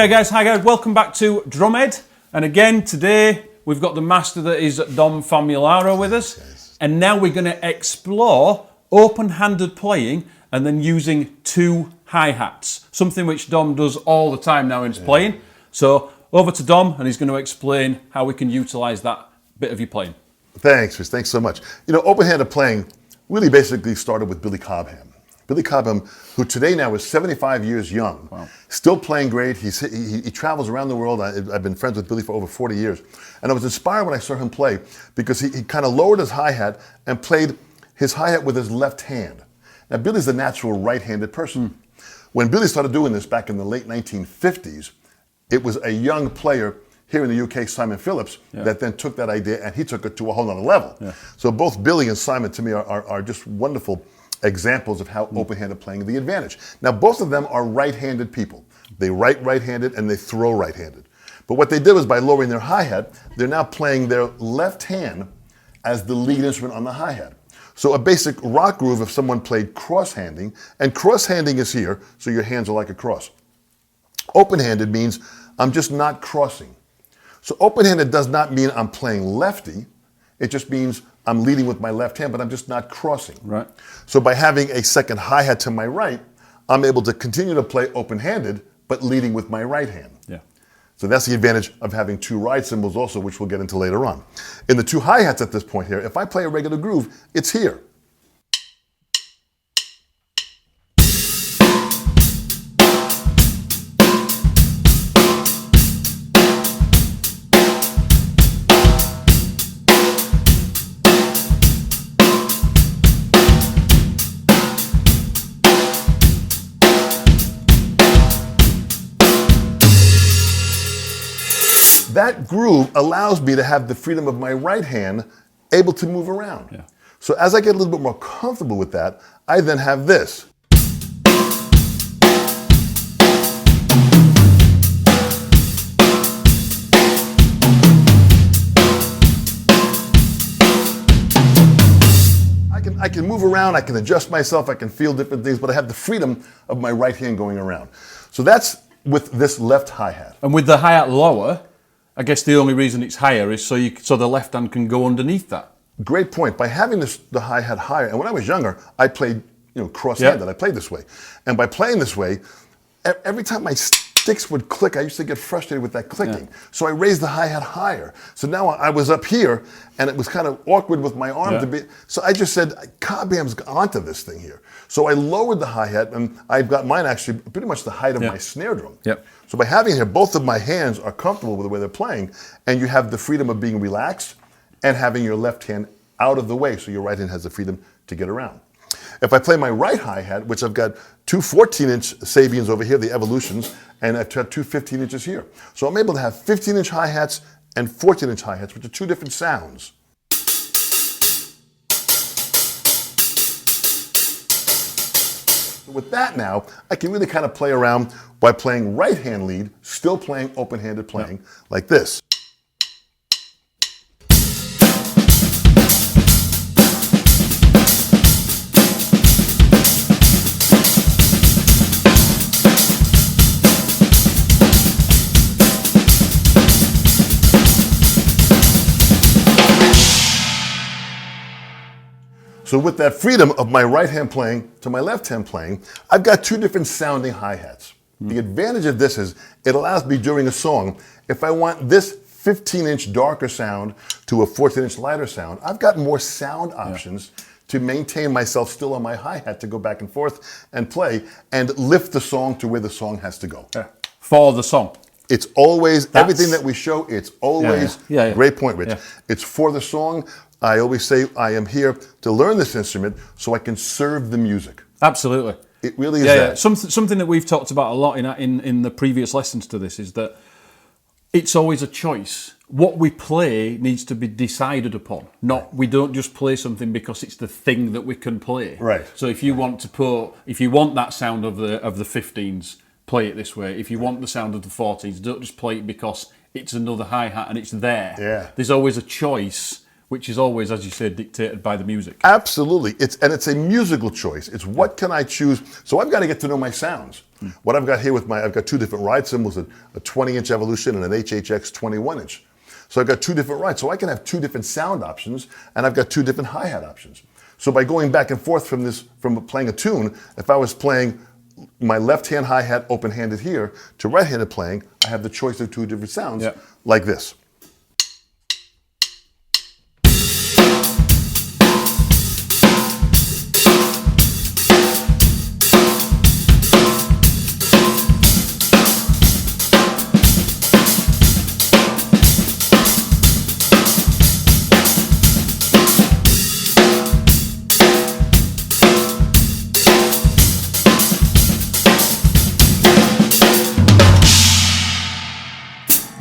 Okay guys, hi guys, welcome back to Drumhead. And again, today we've got the master that is Dom Famularo with us. And now we're going to explore open-handed playing and then using two hi-hats. Something which Dom does all the time now in his playing. So over to Dom and he's going to explain how we can utilise that bit of your playing. Thanks, Chris. Thanks so much. You know, open-handed playing really basically started with Billy Cobham. Billy Cobham, who today now is 75 years young, still playing great. He travels around the world. I've been friends with Billy for over 40 years. And I was inspired when I saw him play because he kind of lowered his hi-hat and played his hi-hat with his left hand. Now, Billy's a natural right-handed person. When Billy started doing this back in the late 1950s, it was a young player here in the UK, Simon Phillips, that then took that idea and he took it to a whole nother level. So both Billy and Simon, to me, are just wonderful examples of how open-handed playing is the advantage. Now, both of them are right-handed people. They write right-handed and they throw right-handed. But what they did was by lowering their hi-hat, they're now playing their left hand as the lead instrument on the hi-hat. So a basic rock groove if someone played cross-handing, and cross-handing is here, so your hands are like a cross. Open-handed means I'm just not crossing. So open-handed does not mean I'm playing lefty. It just means I'm leading with my left hand, but I'm just not crossing. Right. So by having a second hi-hat to my right, I'm able to continue to play open-handed, but leading with my right hand. So that's the advantage of having two ride cymbals also, which we'll get into later on. In the two hi-hats at this point here, if I play a regular groove, it's here. That groove allows me to have the freedom of my right hand able to move around. So as I get a little bit more comfortable with that, I then have this. I can move around, I can adjust myself, I can feel different things, but I have the freedom of my right hand going around. So that's with this left hi-hat. And with the hi-hat lower, I guess the only reason it's higher is so the left hand can go underneath that. Great point. By having the hi-hat higher, and when I was younger, I played cross-handed. I played this way. And by playing this way, every time my sticks would click, I used to get frustrated with that clicking. So I raised the hi-hat higher. So now I was up here, and it was kind of awkward with my arm to be. So I just said, Cobham's onto this thing here. So I lowered the hi-hat, and I've got mine actually pretty much the height of my snare drum. So by having it here, both of my hands are comfortable with the way they're playing, and you have the freedom of being relaxed and having your left hand out of the way, so your right hand has the freedom to get around. If I play my right hi-hat, which I've got two 14-inch Sabians over here, the Evolutions, and I've got two 15 inches here. So I'm able to have 15-inch hi-hats and 14-inch hi-hats, which are two different sounds. With that now, I can really kind of play around by playing right-hand lead, still playing open-handed playing, like this. So with that freedom of my right hand playing to my left hand playing, I've got two different sounding hi-hats. The advantage of this is it allows me during a song, if I want this 15-inch darker sound to a 14-inch lighter sound, I've got more sound options to maintain myself still on my hi-hat to go back and forth and play and lift the song to where the song has to go. For the song. It's always, everything that we show, it's always, great point, Rich. It's for the song. I always say I am here to learn this instrument so I can serve the music. Absolutely. It really is that. Something that we've talked about a lot in the previous lessons to this is that it's always a choice. What we play needs to be decided upon. We don't just play something because it's the thing that we can play. Right. So if you want that sound of the 15s, play it this way. If you want the sound of the 14s, don't just play it because it's another hi-hat and it's there. There's always a choice which is always, as you said, dictated by the music. Absolutely. It's a musical choice. It's what can I choose? So I've got to get to know my sounds. What I've got here I've got two different ride cymbals, a 20-inch Evolution and an HHX 21-inch. So I've got two different rides. So I can have two different sound options, and I've got two different hi-hat options. So by going back and forth from playing a tune, if I was playing my left-hand hi-hat open-handed here to right-handed playing, I have the choice of two different sounds like this.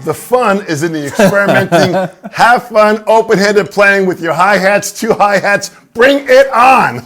The fun is in the experimenting. Have fun, open-handed playing with your hi-hats, two hi-hats. Bring it on!